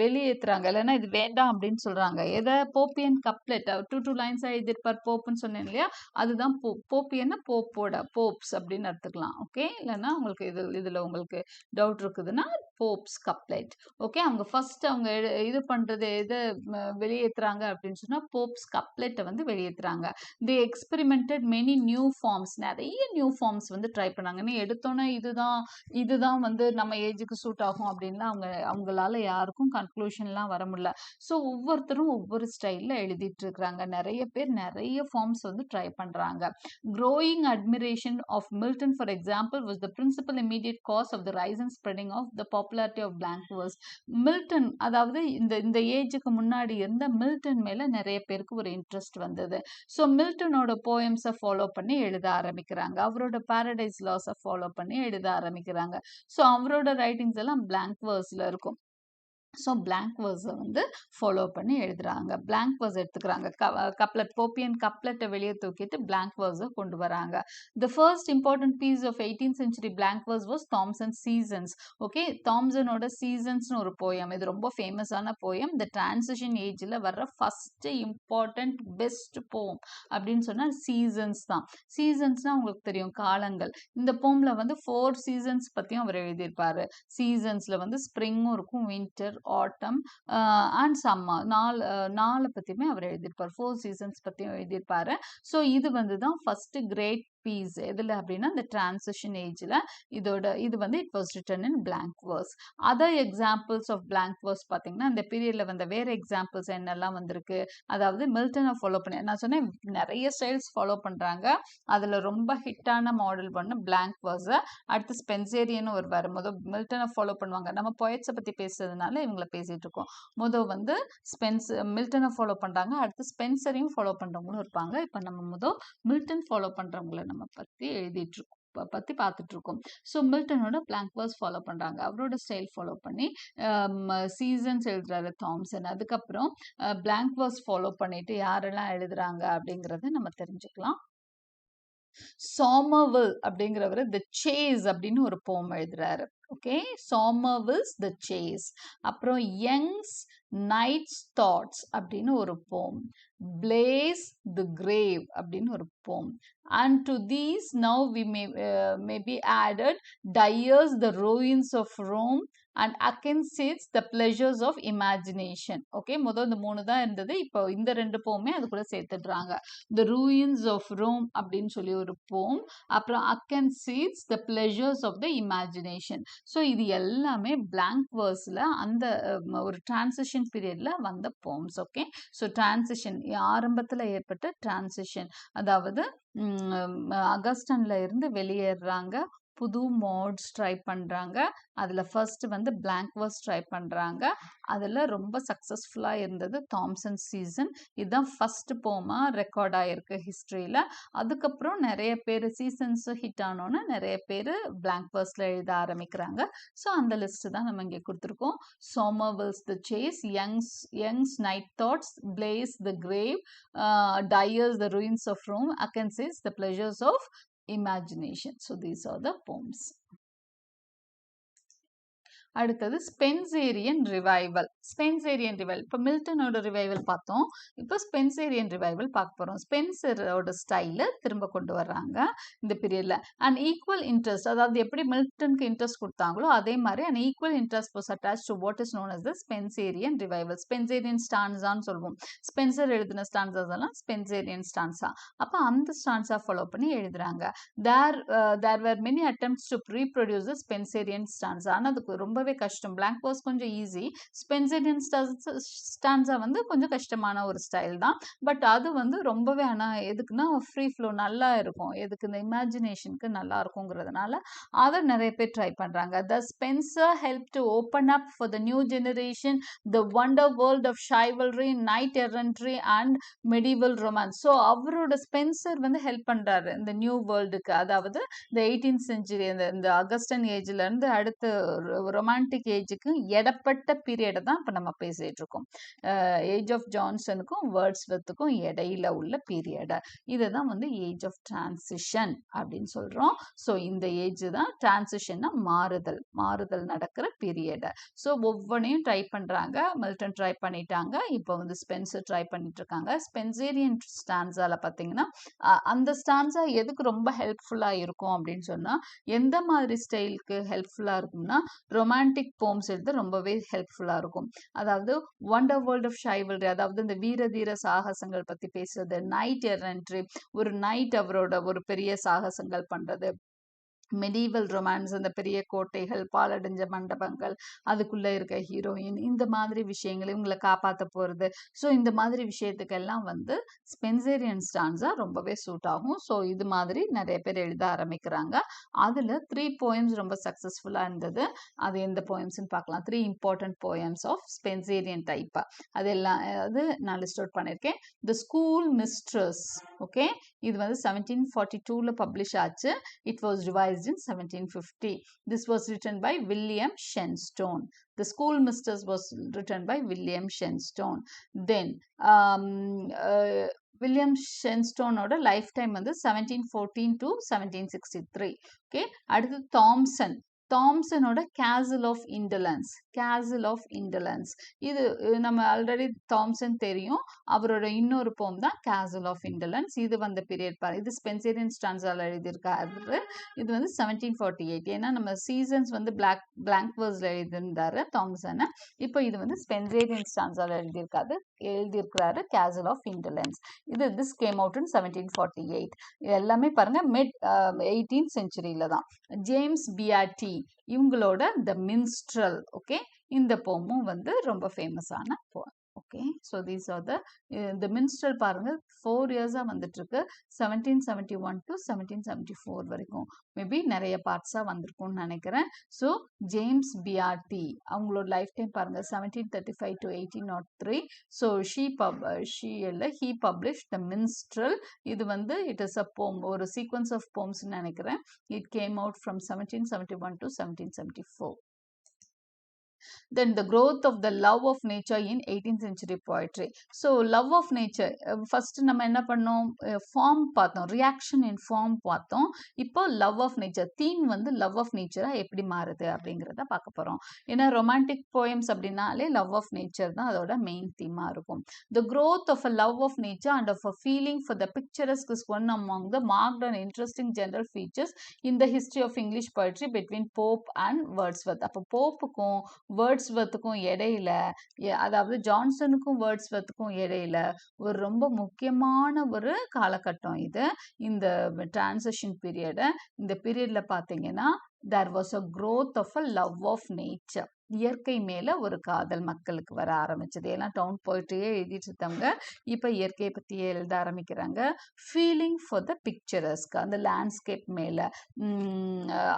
வெளியேற்றுறாங்க, இல்லைன்னா இது வேண்டாம் அப்படின்னு சொல்றாங்க. எதை, போப்பியன் கப்லெட் 2 லைன்ஸ் எழுதியிருப்பார் போப்புன்னு சொன்னேன் இல்லையா, அதுதான் போப்பியன்னா போப்ஸ் அப்படின்னு எடுத்துக்கலாம். ஓகே, இல்லைன்னா உங்களுக்கு இதுல உங்களுக்கு டவுட் இருக்குதுன்னா போப்ஸ் கப்லெட். ஓகே, அவங்க ஃபர்ஸ்ட் அவங்க இது பண்றது எதை வெளியேற்றுறாங்க அப்படின்னு சொன்னா போப்ஸ் கப்லெட்டை வந்து வெளியேற்றுறாங்க. தி எக்ஸ்பெரிமெண்டட் மெனி நியூ ஃபார்ம்ஸ், நிறைய நியூ ஃபார்ம்ஸ் வந்து ட்ரை பண்ணாங்க. நீ எடுத்தோன்னே இதுதான் வந்து நம்ம ஏஜுக்கு சூட் ஆகும் அப்படின்லாம் அவங்களால யாருக்கும் கன்க்ளூஷன்லாம் வர முடியல. ஸோ ஒவ்வொருத்தரும் ஒவ்வொரு ஸ்டைலில் எழுதிட்டு இருக்கிறாங்க. நிறைய பேர் நிறைய ஃபார்ம்ஸ் வந்து ட்ரை பண்ணுறாங்க. Growing admiration of Milton, for example, was the principal immediate cause of the rise and spreading of the popularity of blank verse. Milton, அதாவது இந்த ஏஜுக்கு முன்னாடி இருந்த மில்டன் மேல நிறைய பேருக்கு ஒரு இன்ட்ரெஸ்ட் வந்தது. ஸோ மில்டனோட போயம்ஸை ஃபாலோ பண்ணி எழுத ஆரம்பிக்கிறாங்க. அவரோட பாரடைஸ் லாஸை ஃபாலோ பண்ணி எழுத ஆரம்பிக்கிறாங்க. ஸோ அவரோட ரைட்டிங்ஸ் எல்லாம் blank verseல இருக்கும். ஸோ blank verse வந்து ஃபாலோ பண்ணி எழுதுறாங்க. blank verse எடுத்துக்கிறாங்க. கப்லெட், போப்பியன் கப்லெட்டை வெளியே தூக்கிட்டு blank verse கொண்டு வராங்க. The first important piece of 18th century blank verse was Thomson's Seasons. ஓகே, தாம்சனோட சீசன்ஸ்னு ஒரு போயம். இது ரொம்ப ஃபேமஸான போயம். இந்த டிரான்சிஷன் ஏஜில் வர்ற ஃபர்ஸ்ட் இம்பார்ட்டன்ட் பெஸ்ட் போம் அப்படின்னு சொன்னால் சீசன்ஸ் தான். சீசன்ஸ்னால் உங்களுக்கு தெரியும், காலங்கள். இந்த போமில் வந்து 4 சீசன்ஸ் பற்றியும் அவர் எழுதியிருப்பார். சீசன்ஸில் வந்து ஸ்ப்ரிங்கும் இருக்கும், வின்டர், ஆட்டம் அண்ட் சம்மர், நாலு பற்றியுமே அவர் எழுதியிருப்பார். 4 சீசன்ஸ் பற்றியும் எழுதியிருப்பார். ஸோ இது வந்து தான் ஃபர்ஸ்ட் கிரேட் பீஸ். எதில் அப்படின்னா இந்த டிரான்சிஷன் ஏஜில் இது வந்து it was written in blank verse. Other examples of blank verse பார்த்தீங்கன்னா இந்த பீரியடில் வந்த வேறு எக்ஸாம்பிள்ஸ் என்னெல்லாம் வந்திருக்கு. அதாவது மில்டனை ஃபாலோ பண்ணி, நான் சொன்னேன் நிறைய ஸ்டைல்ஸ் ஃபாலோ பண்ணுறாங்க. அதில் ரொம்ப ஹிட்டான மாடல் பண்ண blank verse. அடுத்து ஸ்பென்சேரியன் ஒரு வரும்போது மில்டனை ஃபாலோ பண்ணுவாங்க. நம்ம போயட்ஸை பற்றி பேசுறதுனால இவங்களை பேசிகிட்டு இருக்கோம். வந்து மில்டனை ஃபாலோ பண்ணுறாங்க. அடுத்து ஸ்பென்சரையும் ஃபாலோ பண்ணுறவங்களும் இருப்பாங்க. இப்போ நம்ம மில்டன் ஃபாலோ பண்ணுறவங்கள நம்ம பற்றி எழுதிட்டு இருக்கோம், பற்றி பார்த்துட்டு இருக்கோம். ஸோ மில்டனோட blank verse ஃபாலோ பண்ணுறாங்க. அவரோட ஸ்டைல் ஃபாலோ பண்ணி சீசன்ஸ் எழுதுறாரு தாம்சன். அதுக்கப்புறம் blank verse ஃபாலோ பண்ணிட்டு யாரெல்லாம் எழுதுறாங்க அப்படிங்கிறத நம்ம தெரிஞ்சுக்கலாம். சாமர்வில் அப்படிங்கிறவர் த சேஸ் அப்படின்னு ஒரு போம் எழுதுறாரு. ஓகே, சாமர்வில்ஸ் த சேஸ். அப்புறம் யங்ஸ் நைட்ஸ் தாட்ஸ் அப்படின்னு ஒரு போம். பிளேஸ் தி கிரேவ் அப்படின்னு ஒரு போம். And to these now we may be added Dyer's The Ruins of Rome and Akenside's The Pleasures of Imagination. Okay, இந்த 3 தான் இருந்தது. இப்போ இந்த 2 போமே அது கூட சேர்த்துடுறாங்க. The Ruins of Rome அப்படின்னு சொல்லி ஒரு போம். அப்புறம் Akenside's The Pleasures of the Imagination. So இது எல்லாமே blank verseல அந்த ஒரு டிரான்சிஷன் பீரியட்ல வந்த போம்ஸ். ஓகே, ஸோ டிரான்சிஷன் ஆரம்பத்தில் ஏற்பட்ட டிரான்சிஷன், அதாவது அகஸ்டன்ல இருந்து வெளியேறாங்க, புது மோட்ஸ் ட்ரை பண்ணுறாங்க. அதில் ஃபர்ஸ்ட் வந்து blank verse ட்ரை பண்ணுறாங்க. அதில் ரொம்ப சக்ஸஸ்ஃபுல்லாக இருந்தது தாம்சன் சீசன். இதுதான் ஃபர்ஸ்ட் போமாக ரெக்கார்ட் ஆகிருக்கு ஹிஸ்ட்ரியில். அதுக்கப்புறம் நிறைய பேர் சீசன்ஸ் ஹிட் ஆனோன்னு நிறைய பேர் blank verseல எழுத ஆரம்பிக்கிறாங்க. ஸோ அந்த லிஸ்ட்டு தான் நம்ம இங்கே கொடுத்துருக்கோம். Somerville's the chase, Young's night thoughts, Blair's the grave, Dyer's The Ruins of Rome, Akenside's The Pleasures of Imagination. So these are the poems. அடுத்தது ஸ்பென்சேரியன் ரிவைவல். ஸ்பென்சேரியன் ரிவைவல், இப்போ மில்டனோட ரிவைவல் பார்த்தோம், இப்போ ஸ்பென்சேரியன் ரிவைவல் பார்க்க போகிறோம். ஸ்பென்சரோட ஸ்டைலை திரும்ப கொண்டு வர்றாங்க இந்த பீரியடில். அண்ட் ஈக்குவல் இன்ட்ரெஸ்ட், அதாவது எப்படி மில்டனுக்கு இன்ட்ரெஸ்ட் கொடுத்தாங்களோ அதே மாதிரி and equal interest was attach to what is known as the Spenserian revival. Spenserian ஸ்டான்ஸான்னு சொல்லுவோம். ஸ்பென்சர் எழுதின ஸ்டான்ஸாஸ் எல்லாம் ஸ்பென்சேரியன் ஸ்டான்ஸா. அப்போ அந்த ஸ்டான்ஸா ஃபாலோ பண்ணி எழுதுறாங்க. There were many attempts to reproduce the Spenserian stanza. ஆனால் அதுக்கு ரொம்பவே கஷ்டம். blank verse கொஞ்சம் ஈஸி, ஸ்பென்சரின் ஸ்டான்ஸா வந்து கொஞ்சம் கஷ்டமான ஒரு ஸ்டைல் தான். பட் அது வந்து ரொம்பவே, ஆனால் எதுக்குன்னா ஃப்ரீ ஃப்ளோ நல்லா இருக்கும், எதுக்கு இந்த இமேஜினேஷனுக்கு நல்லா இருக்குங்கிறதுனால அதை நிறைய பேர் ட்ரை பண்ணுறாங்க. The Spenser help to open up for the new generation the wonder world of chivalry, knight errantry and medieval romance. So அவரோட ஸ்பென்சர் வந்து ஹெல்ப் பண்ணுறாரு இந்த நியூ வேர்ல்டுக்கு, அதாவது இந்த 18th century இந்த அகஸ்டன் ஏஜ்ல இருந்து அடுத்து ரொமான்டிக் ஏஜுக்கு இடப்பட்ட பீரியடை தான் இப்போ நம்ம பேசிட்டு இருக்கோம். ஏஜ் ஆஃப் ஜான்சனுக்கும் வேர்ட்ஸ்வர்த்துக்கும் இடையில உள்ள பீரியடை, இதை தான் வந்து ஏஜ் ஆஃப் டிரான்சிஷன் அப்படின்னு சொல்றோம். ஸோ இந்த ஏஜ் தான் டிரான்சிஷன்னா மாறுதல் நடக்கிற பீரியடை. ஸோ ஒவ்வொன்றையும் ட்ரை பண்றாங்க. மில்டன் ட்ரை பண்ணிட்டாங்க, இப்போ வந்து ஸ்பென்சர் ட்ரை பண்ணிட்டு இருக்காங்க. ஸ்பென்சேரியன் ஸ்டான்ஸால பார்த்தீங்கன்னா அந்த ஸ்டான்ஸா எதுக்கு ரொம்ப ஹெல்ப்ஃபுல்லா இருக்கும் அப்படின்னு சொன்னா, எந்த மாதிரி ஸ்டைலுக்கு ஹெல்ப்ஃபுல்லா இருக்கும்னா ரொமான்டிக் போம்ஸ் எழுத ரொம்பவே ஹெல்ப்ஃபுல்லா இருக்கும். அதாவது வண்டர் வேர்ல்ட் ஆஃப் ஷைவல்ரி, அதாவது இந்த வீர தீர சாகசங்கள் பத்தி பேசுறது, நைட் எரன்ட்ரி, ஒரு நைட் அவரோட ஒரு பெரிய சாகசங்கள் பண்றது, மெடிவல் ரொமான்ஸ், அந்த பெரிய கோட்டைகள், பாலடைஞ்ச மண்டபங்கள், அதுக்குள்ள இருக்க ஹீரோயின், இந்த மாதிரி விஷயங்கள், இவங்களை காப்பாற்ற போறது. ஸோ இந்த மாதிரி விஷயத்துக்கெல்லாம் வந்து ஸ்பென்சேரியன் ஸ்டான்ஸா ரொம்பவே சூட் ஆகும். ஸோ இது மாதிரி நிறைய பேர் எழுத ஆரம்பிக்கிறாங்க. அதுல 3 போயம்ஸ் ரொம்ப சக்சஸ்ஃபுல்லா இருந்தது. அது எந்த போயம்ஸ்ன்னு பார்க்கலாம். 3 இம்பார்ட்டன்ட் போயம்ஸ் ஆஃப் ஸ்பென்சேரியன் டைப். அதெல்லாம் அது நான் லிஸ்ட் அவுட் பண்ணியிருக்கேன். த ஸ்கூல் மிஸ்ட்ரஸ், ஓகே, இது வந்து 1742ல பப்ளிஷ் ஆச்சு. It was revised in 1750. This was written by William Shenstone. The Schoolmistress was written by William Shenstone. Then William Shenstoneோட லைஃப் டைம் வந்து 1714 to 1763. Okay, அடுத்து தாம்சனோட கேசல் ஆஃப் இண்டலன்ஸ். இது நம்ம already Thomson தெரியும். அவரோட இன்னொரு போம் தான் கேசல் ஆஃப் இண்டலன்ஸ். இது வந்த பீரியட் பாரு. இது ஸ்பென்சேரியன் ஸ்டான்ஸால் எழுதியிருக்காரு. இது வந்து 1748. ஏன்னா நம்ம சீசன்ஸ் வந்து பிளாங்க் வேர்ஸ்ல எழுதியிருந்தாரு தாம்சனை. இப்போ இது வந்து ஸ்பென்சேரியன் ஸ்டான்ஸால் எழுதியிருக்கிறாரு castle of indolence. This came out in 1748. இது எல்லாமே பாருங்க மிட் 18th செஞ்சுரியில தான். ஜேம்ஸ் பியாட்டி இவங்களோட த மின்ஸ்ட்ரல், ஓகே, இந்த போமும் வந்து ரொம்ப ஃபேமஸான போம். Okay, so these are the menstrual பாருங்க 4 இயர்ஸாக வந்துட்டு இருக்கு. 1771 to 1774 வரைக்கும் மேபி நிறைய பார்ட்ஸாக வந்திருக்கும்னு நினைக்கிறேன். ஸோ ஜேம்ஸ் பியாட்டி அவங்களோட லைஃப் டைம் பாருங்க 1735 to 1803. So he published the minstrel. இது வந்து இட் இஸ் அ போம், ஒரு சீக்வன்ஸ் ஆஃப் போம்ஸ் நினைக்கிறேன். It came out from 1771 to 1774. Then the growth of the love of nature in 18th century poetry. So love of nature, first நம்ம என்ன பண்ணோம், form பார்த்தோம், reaction in form பார்த்தோம். இப்போ love of nature theme வந்து love of நேச்சராக எப்படி மாறுது அப்படிங்கிறத பார்க்க போகிறோம். ஏன்னா ரொமான்டிக் போயம்ஸ் அப்படின்னாலே லவ் ஆஃப் நேச்சர் தான் அதோட மெயின் தீமாக இருக்கும். The growth of a love of nature and of a feeling for the picturesque is one among the marked and interesting general features in the history of English poetry between Pope and Wordsworth. அப்போ போப்புக்கும் வேர்ட்ஸ்வர்த்துக்கும் இடையில, அதாவது ஜான்சனுக்கும் வேர்ட்ஸ்வர்த்துக்கும் இடையில ஒரு ரொம்ப முக்கியமான ஒரு காலகட்டம் இது. இந்த டிரான்சிஷன் பீரியட், இந்த பீரியட்ல பார்த்தீங்கன்னா there was a growth of a love of nature. இயற்கை மேல ஒரு காதல் மக்களுக்கு வர ஆரம்பிச்சது. எல்லாம் டவுன் போயிட்டே எழுதிட்டு இருந்தவங்க இப்ப இயற்கையை பத்தி எழுத ஆரம்பிக்கிறாங்க. ஃபீலிங் ஃபார் த பிக்சரஸ்க், அந்த லேண்ட்ஸ்கேப் மேல,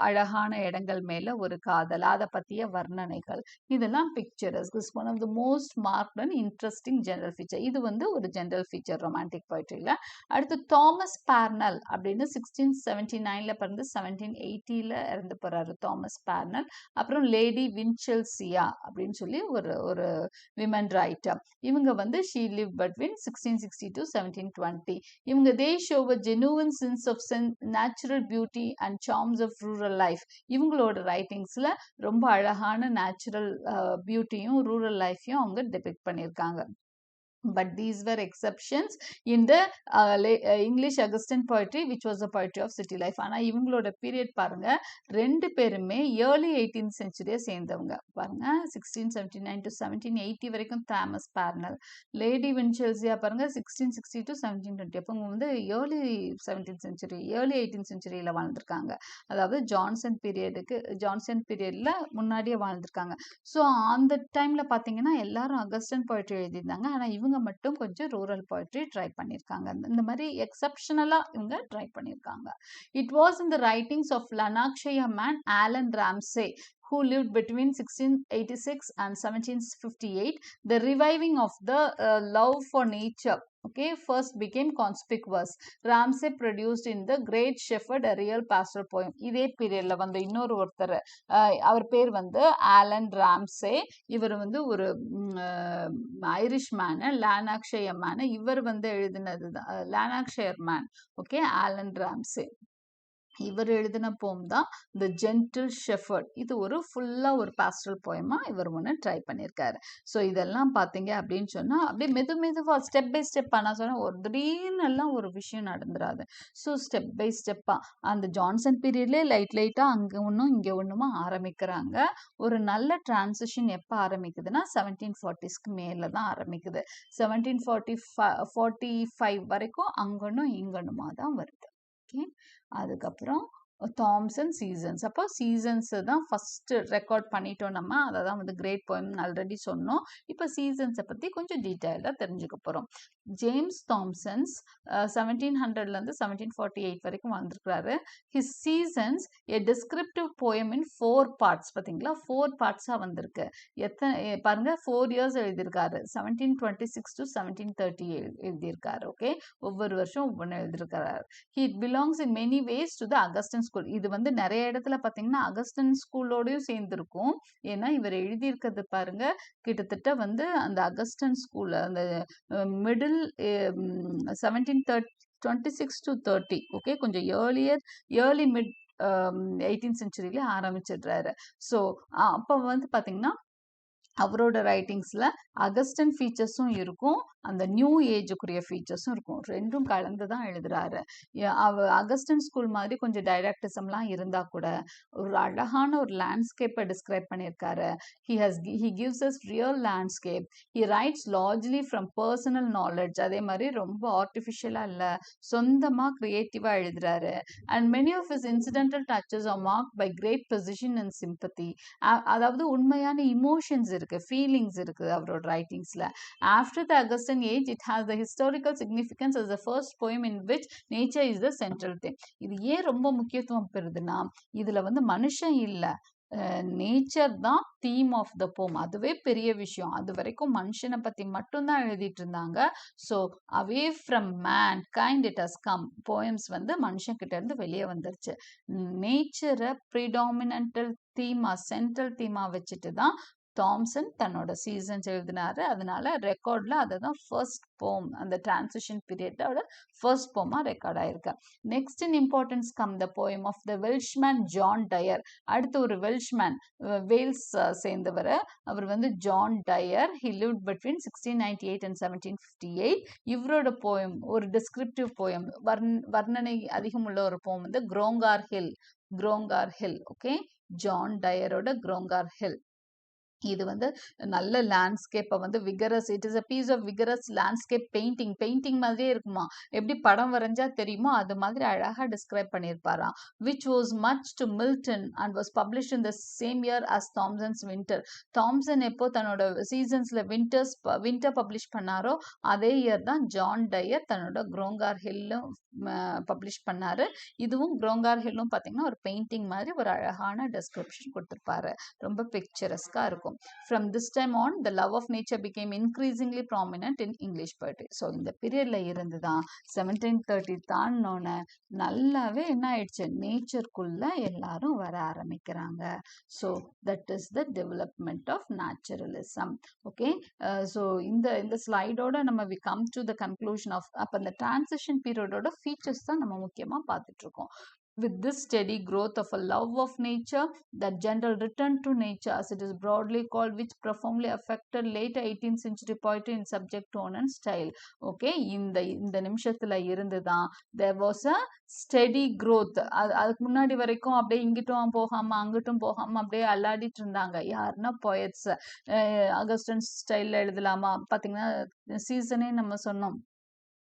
அழகான இடங்கள் மேல ஒரு காதல், அதை பத்திய வர்ணனைகள், இதெல்லாம் picturesque is one of the most marked and interesting general feature. இது வந்து ஒரு ஜெனரல் ஃபீச்சர் ரொமான்டிக் போய்ட்ரியில. அடுத்து தாமஸ் பார்னல் அப்படின்னு 1679ல பிறந்து 1780ல இறந்து போறாரு தாமஸ் பார்னல். அப்புறம் லேடி வின்செல்சியா அப்படின்னு சொல்லி ஒரு விமன் ரைட்டர். இவங்க வந்து she lived between 1660 to 1720. இவங்க they show a genuine sense of natural beauty and charms of rural life. இவங்களோட ரைட்டிங்ஸ்ல ரொம்ப அழகான நேச்சுரல் பியூட்டியும் ரூரல் லைஃபையும் அவங்க டெபிக்ட் பண்ணியிருக்காங்க. But these were exceptions in the English Augustan poetry, which was the poetry of city life. ஆனா இவங்களோட period பாருங்க, ரெண்டு பேருமே ஏர்லி 18th செஞ்சுரியை சேர்ந்தவங்க. பாருங்க 1679 to 1780 வரைக்கும் தாமஸ் பார்னல். லேடி வின்செல்சியா பாருங்க 1660 to 1720. அப்போ வந்து early 17th century, early 18th செஞ்சுரியில வாழ்ந்திருக்காங்க. அதாவது ஜான்சன் பீரியட்ல முன்னாடியே வாழ்ந்திருக்காங்க. ஸோ அந்த டைம்ல பார்த்தீங்கன்னா எல்லாரும் அகஸ்டன் போய்ட்ரி எழுதியிருந்தாங்க. ஆனா இவங்க மட்டும் கொஞ்சம் ரூரல் போய்ட்ரி ட்ரை பண்ணியிருக்காங்க. இந்த மாதிரி எக்ஸப்ஷனலா இவங்க ட்ரை பண்ணியிருக்காங்க. It was in the writings of Lanarkshire man Allan Ramsay, who lived between 1686 and 1758. The reviving of the love for nature, okay, first became conspicuous. Ramsay produced in The Great Shepherd a real pastoral poem. இதே பீரியட்ல வந்து இன்னொரு ஒருத்தர், அவர் பேர் வந்து Alan Ramsay. இவர் வந்து ஒரு ஐரிஷ் மேனு, லானாக்ஷயர் மேனு. இவர் வந்து எழுதினது தான் லானாக்ஷயர் மேன், ஓகே, ஆலன் ராம்சே. இவர் எழுதின போம் தான் த ஜென்டில் ஷெஃபர்ட். இது ஒரு ஃபுல்லா ஒரு பாஸ்டரல் போயமா இவர் ஒன்று ட்ரை பண்ணியிருக்காரு. ஸோ இதெல்லாம் பார்த்தீங்க அப்படின்னு சொன்னா அப்படியே மெதுவா ஸ்டெப் பை ஸ்டெப்பா, நான் சொன்னேன் ஒரு திடீர்னு எல்லாம் ஒரு விஷயம் நடந்துராது. ஸோ ஸ்டெப் பை ஸ்டெப்பா அந்த ஜான்சன் பீரியட்லேயே லைட்டா அங்கே ஒன்றும் இங்கே ஒன்றுமா ஆரம்பிக்கிறாங்க. ஒரு நல்ல டிரான்சிஷன் எப்போ ஆரம்பிக்குதுன்னா 1740ஸ்க்கு மேலே தான் ஆரம்பிக்குது. 1745 வரைக்கும் அங்கொன்னும் இங்கொன்னுமா தான் வருது. ஓகே, அதுக்கப்புறம் தாம்சன் சீசன்ஸ். அப்போ சீசன்ஸ் தான் ஃபர்ஸ்ட் ரெக்கார்ட் பண்ணிட்டோம் நம்ம. அதை தான் வந்து கிரேட் போயம் ஆல்ரெடி சொன்னோம். இப்போ சீசன்ஸை பற்றி கொஞ்சம் டீட்டெயிலாக தெரிஞ்சுக்க போகிறோம். ஜேம்ஸ் தாம்சன்ஸ் 1700லேருந்து 1748 வரைக்கும் வந்திருக்கிறாரு. ஹிஸ் சீசன்ஸ் எ டிஸ்கிரிப்டிவ் போயம் இன் 4 பார்ட்ஸ். பார்த்தீங்களா, 4 பார்ட்ஸாக வந்திருக்கு. பாருங்க 4 இயர்ஸ் எழுதியிருக்காரு. 1726 to 1730 எழுதியிருக்காரு. ஓகே, ஒவ்வொரு வருஷம் ஒவ்வொன்று எழுதியிருக்காரு. He belongs in many ways to the Augustan school. இது வந்து நிறைய இடத்துல பார்த்தீங்கன்னா அகஸ்டன் ஸ்கூலோடையும் சேர்ந்துருக்கும். ஏன்னா இவர் எழுதியிருக்கிறது பாருங்க கிட்டத்தட்ட வந்து அந்த அகஸ்டன் ஸ்கூல் அந்த மிடில் 1726 to 30. ஓகே, கொஞ்சம் ஏர்லி மிட் 18th centuryல ஆரம்பிச்சிடுறாரு. ஸோ அப்போ வந்து பார்த்தீங்கன்னா அவரோட ரைட்டிங்ஸில் அகஸ்டன் ஃபீச்சர்ஸும் இருக்கும், அந்த நியூ ஏஜுக்குரிய ஃபீச்சர்ஸும் இருக்கும். ரெண்டும் கலந்து தான் எழுதுறாரு. அகஸ்டன் ஸ்கூல் மாதிரி கொஞ்சம் டைரக்டிசம்லாம் இருந்தால் கூட ஒரு அழகான ஒரு லேண்ட்ஸ்கேப்பை டிஸ்கிரைப் பண்ணியிருக்காரு. he gives us real landscape. he writes largely from personal knowledge. அதே மாதிரி ரொம்ப ஆர்டிஃபிஷியலாக இல்லை, சொந்தமாக க்ரியேட்டிவாக எழுதுறாரு. and many of his incidental touches are marked by great precision and sympathy. அதாவது உண்மையான இமோஷன்ஸ் இருக்கு, ஃபீலிங்ஸ் இருக்கு அவரோட ரைட்டிங்ஸ்ல. After the Augustan age it has the historical significance as the first poem in which nature is the central theme. இது ஏன் ரொம்ப முக்கியத்துவம் பெறுதுன்னா, இதுல வந்து மனுஷன் இல்லை, நேச்சர் தான் தீம் ஆஃப் த போம். அதுவே பெரிய விஷயம். அது வரைக்கும் மனுஷனை பத்தி மட்டும்தான் எழுதிட்டு இருந்தாங்க. So away from man kind it has come. Poems வந்து மனுஷன் கிட்ட இருந்து வெளியே வந்துருச்சு. நேச்சரை ப்ரிடாமினன்டல் தீமா, சென்ட்ரல் தீமா வச்சுட்டு தான் தாம்சன் தன்னோட சீசன்ஸ் எழுதினாரு. அதனால ரெக்கார்ட்ல அதை தான் ஃபர்ஸ்ட் போம், அந்த டிரான்சிஷன் பீரியடோட ஃபர்ஸ்ட் போமா ரெக்கார்ட் ஆயிருக்கு. Next in importance come the poem of the Welshman John Dyer. அடுத்து ஒரு வெல்ஷ்மேன், வேல்ஸ் சேர்ந்தவர். அவர் வந்து John Dyer. He lived between 1698 and 1758. இவரோட போயம் ஒரு டிஸ்கிரிப்டிவ் போயம், வர்ணனை அதிகம் உள்ள ஒரு போயம் வந்து குரோங்கார் ஹில். ஓகே, ஜான் டயரோட குரோங்கார் ஹில். இது வந்து நல்ல லேண்ட்ஸ்கேப்பை வந்து vigorous, it is a piece of vigorous landscape painting மாதிரியே இருக்குமா. எப்படி படம் வரைஞ்சா தெரியுமோ அது மாதிரி அழகாக டிஸ்கிரைப் பண்ணியிருப்பாராம். Which was much to Milton and was publish in the same year as Thomson's Winter. Thomson எப்போ தன்னோட சீசன்ஸில் வின்டர் பப்ளிஷ் பண்ணாரோ அதே இயர் தான் ஜான் டயர் தன்னோட குரோங்கார் ஹில்லும் பப்ளிஷ் பண்ணாரு. இதுவும் குரோங்கார் ஹில்லும் பார்த்தீங்கன்னா ஒரு பெயிண்டிங் மாதிரி ஒரு அழகான டிஸ்கிரிப்ஷன் கொடுத்துருப்பாரு. ரொம்ப பிக்சரஸ்காக இருக்கும். From this time on, the love of nature became increasingly prominent in English poetry. So இந்த பீரியட்ல இருந்து தான் 1730 தாண்டோன்னு நல்லாவே என்ன ஆயிடுச்சு, நேச்சருக்குள்ள எல்லாரும் வர ஆரம்பிக்கிறாங்க. So that is the development of naturalism. Okay, so இந்த ஸ்லைடோட நம்ம we come to the conclusion of, அப்போ இந்த டிரான்சிஷன் பீரியடோட ஃபீச்சர்ஸ் தான் நம்ம முக்கியமாக பார்த்துட்டு இருக்கோம். With this steady growth of a love of nature, that general return to nature as it is broadly called, which profoundly affected later 18th century poetry in subject, tone and style. Okay, இந்த நிமிஷத்துல இருந்துதான் there was a steady growth. அதுக்கு முன்னாடி வரைக்கும் அப்படியே இங்கிட்டும் போகாம அங்கிட்டும் போகாம அப்படியே அல்லாடிட்டு இருந்தாங்க. யாருன்னா போயட்ஸ். அகஸ்டன் ஸ்டைல்ல எழுதலாமா, பாத்தீங்கன்னா சீசனே நம்ம சொன்னோம்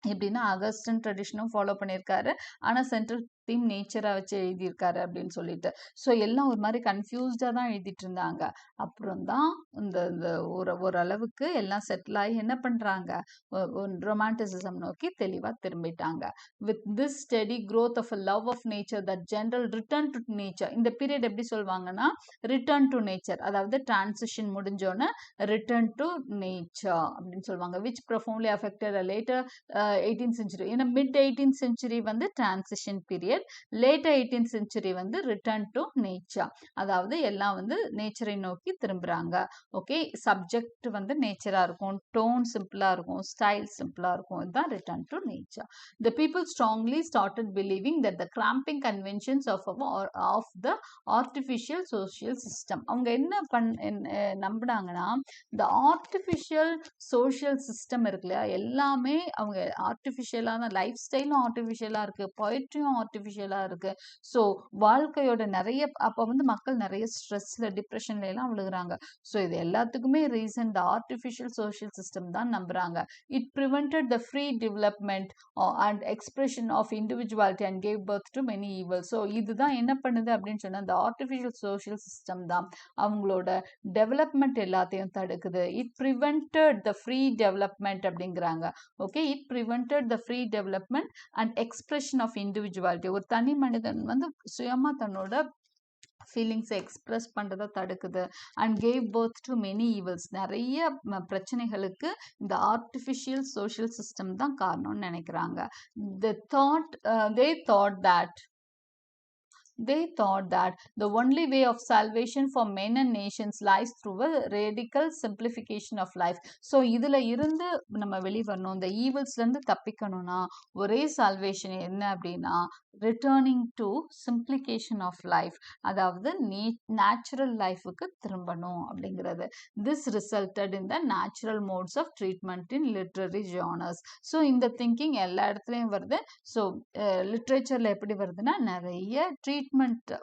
எப்படின்னா அகஸ்டன் ட்ரெடிஷனும் ஃபாலோ பண்ணியிருக்காரு, ஆனால் சென்ட்ரல் தீம் நேச்சராக வச்சு எழுதியிருக்காரு அப்படின்னு சொல்லிட்டு. ஸோ எல்லாம் ஒரு மாதிரி கன்ஃபியூஸ்டாக தான் எழுதிட்டு இருந்தாங்க. அப்புறம் தான் இந்த ஓரளவுக்கு எல்லாம் செட்டில் ஆகி என்ன பண்ணுறாங்க, ரொமான்டிசிசம் நோக்கி தெளிவாக திரும்பிட்டாங்க. With this steady growth of a love of nature, that general return to nature. இந்த பீரியட் எப்படி சொல்லுவாங்கன்னா ரிட்டர்ன் டு நேச்சர், அதாவது டிரான்சிஷன் முடிஞ்சோன்னு ரிட்டர்ன் டு நேச்சர் அப்படின்னு சொல்லுவாங்க. Which profoundly affected later 18th century. ஏன்னா மிட் 18th century வந்து transition period, later 18th century வந்து ரிட்டர்ன் டு நேச்சர். அதாவது எல்லாம் வந்து நேச்சரை நோக்கி திரும்புறாங்க. ஓகே, சப்ஜெக்ட் வந்து நேச்சரா இருக்கும், டோன் சிம்பிளா இருக்கும், ஸ்டைல் சிம்பிளா இருக்கும். இதுதான் return to nature. The people strongly started believing that the cramping conventions of the artificial social system. அவங்க என்ன நம்பினாங்கன்னா, இந்த ஆர்டிஃபிஷியல் சோஷியல் சிஸ்டம் இருக்கு இல்லையா, எல்லாமே அவங்க ஆர்டிஃபிஷியலான லைஃப் ஸ்டைலும் ஆர்டிஃபிஷியலாக இருக்குது, பொயட்ரியும் ஆர்டிஃபிஷியல் ஆர்டிஃபிஷியலாக இருக்குது. ஸோ வாழ்க்கையோட நிறைய அப்போ வந்து மக்கள் நிறைய ஸ்ட்ரெஸ்ஸில் டிப்ரெஷன்ல எல்லாம் விழுகிறாங்க. ஸோ இது எல்லாத்துக்குமே ரீசன் இந்த ஆர்டிஃபிஷியல் சோஷியல் சிஸ்டம் தான் நம்புகிறாங்க. It prevented the free development and expression of individuality and gave birth to many evil. So இதுதான் என்ன பண்ணுது அப்படின்னு சொன்னால் இந்த ஆர்டிஃபிஷியல் சோஷியல் சிஸ்டம் தான் அவங்களோட டெவலப்மெண்ட் எல்லாத்தையும் தடுக்குது. It prevented the free development அப்படிங்கிறாங்க. Okay, it prevented the free development and expression of individuality. ஒரு தனி மனிதன் வந்து சுயமா தன்னோட ஃபீலிங்ஸை எக்ஸ்பிரஸ் பண்ணுறதை தடுக்குது. And gave birth to many evils. நிறைய பிரச்சனைகளுக்கு இந்த ஆர்டிஃபிஷியல் சோஷியல் சிஸ்டம் தான் காரணம்னு நினைக்கிறாங்க. they thought that They thought that the only way of salvation for men and nations lies through a radical simplification of life. So இதில் இருந்து நம்ம வெளிவரணும், இந்த ஈவல்ஸ்லேருந்து தப்பிக்கணும்னா ஒரே சால்வேஷன் என்ன அப்படின்னா returning to simplification of life, அதாவது நேச்சுரல் லைஃபுக்கு திரும்பணும் அப்படிங்கிறது. This resulted in the natural modes of treatment in literary genres. So இந்த திங்கிங் எல்லா இடத்துலையும் வருது. ஸோ லிட்ரேச்சரில் எப்படி வருதுன்னா நிறைய ட்ரீட்மெண்ட்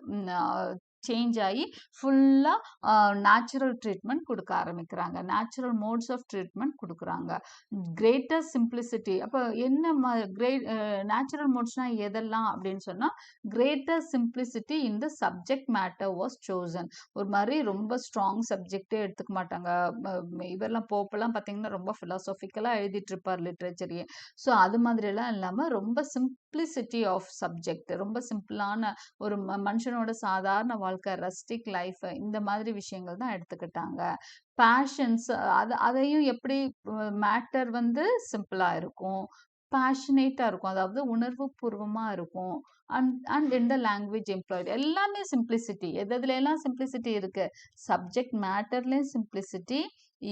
சேஞ்ச் ஆகி ஃபுல்லாக நேச்சுரல் ட்ரீட்மெண்ட் கொடுக்க ஆரம்பிக்கிறாங்க, நேச்சுரல் மோட்ஸ் ஆஃப் ட்ரீட்மெண்ட் கொடுக்குறாங்க. Greater simplicity. அப்போ என்ன நேச்சுரல் மோட்ஸ்னால் எதெல்லாம் அப்படின்னு சொன்னால் greater simplicity in the subject matter was chosen. ஒரு மாதிரி ரொம்ப ஸ்ட்ராங் சப்ஜெக்டே எடுத்துக்க மாட்டாங்க. இவரெல்லாம் போப்பெல்லாம் பார்த்தீங்கன்னா ரொம்ப ஃபிலாசபிக்கலாக எழுதிட்டு இருப்பார் லிட்ரேச்சரையே. ஸோ அது மாதிரிலாம் இல்லாமல் ரொம்ப சிம்பிளிசிட்டி ஆஃப் சப்ஜெக்ட், ரொம்ப சிம்பிளான ஒரு மனுஷனோட சாதாரண வாழ்க்கை, ரஸ்டிக் லைஃப், இந்த மாதிரி விஷயங்கள் தான் எடுத்துக்கிட்டாங்க. பேஷன்ஸ் அதையும் எப்படி மேட்டர் வந்து சிம்பிளா இருக்கும், பேஷனேட்டா இருக்கும், அதாவது உணர்வு பூர்வமா இருக்கும். அண்ட் இந்த லாங்குவேஜ் எம்ப்ளாய்டு எல்லாமே சிம்பிளிசிட்டி. எதுல எல்லாம் சிம்பிளிசிட்டி இருக்கு? சப்ஜெக்ட் மேட்டர்லேயும் சிம்பிளிசிட்டி,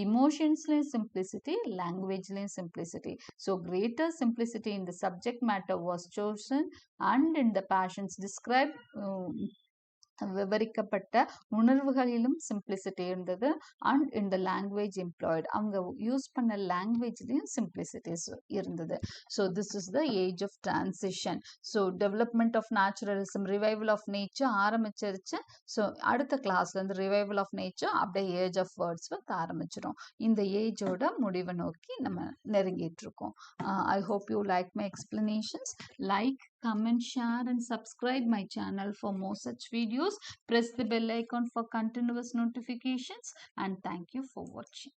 emotionsலையும் simplicity, languageலையும் simplicity. So greater simplicity in the subject matter was chosen and in the passions described விவரிக்கப்பட்ட உணர்வுகளிலும் சிம்பிளிசிட்டி இருந்தது. அண்ட் இந்த லாங்குவேஜ் எம்ப்ளாய்டு அவங்க யூஸ் பண்ண லாங்குவேஜ்லேயும் சிம்பிளிசிட்டிஸ் இருந்தது. So this is the age of transition. So development of naturalism, revival of nature ஆரம்பிச்சிருச்சு. So அடுத்த கிளாஸ்லேருந்து ரிவைவல் ஆஃப் நேச்சர் அப்படியே ஏஜ் ஆஃப் வேர்ட்ஸ் வந்து ஆரம்பிச்சிடும். இந்த ஏஜோட முடிவை நோக்கி நம்ம நெருங்கிட்டு இருக்கோம். I hope you like my explanations. Like, comment, share and subscribe my channel for more such videos. Press the bell icon for continuous notifications and thank you for watching.